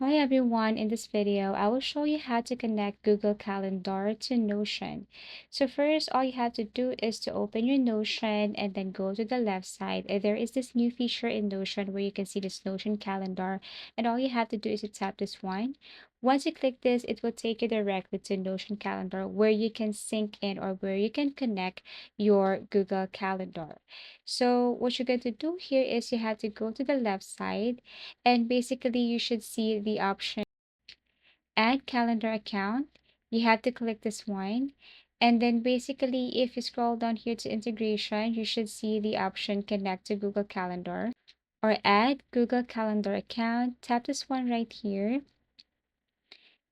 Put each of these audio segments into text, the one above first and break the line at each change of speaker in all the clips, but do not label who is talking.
Hi everyone, in this video, I will show you how to connect Google Calendar to Notion. So first, all you have to do is to open your Notion and then go to the left side. There is this new feature in Notion where you can see this Notion calendar, and all you have to do is to tap this one. Once you click this, it will take you directly to Notion calendar where you can sync in or where you can connect your Google Calendar. So what you're going to do here is you have to go to the left side, and basically you should see the option add calendar account. You have to click this one. And then basically if you scroll down here to integration, you should see the option connect to Google Calendar or add Google Calendar account. Tap this one right here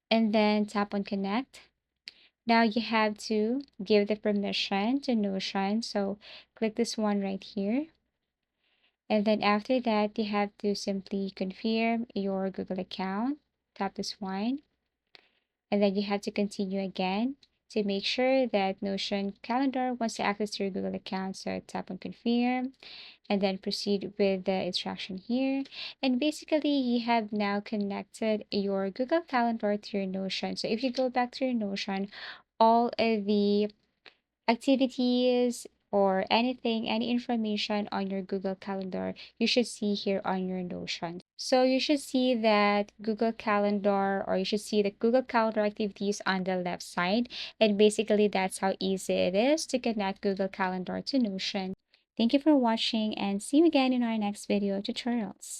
and then tap on connect. Now you have to give the permission to Notion. So click this one right here. And then after that, you have to simply confirm your Google account. Tap this one. And then you have to continue again to make sure that Notion Calendar wants to access your Google account. So tap on confirm and then proceed with the instruction here. And basically, you have now connected your Google Calendar to your Notion. So if you go back to your Notion, all of the activities or anything, any information on your Google Calendar, you should see here on your Notion. So you should see that Google Calendar, or you should see the Google Calendar activities on the left side. And basically, that's how easy it is to connect Google Calendar to Notion. Thank you for watching and see you again in our next video tutorials.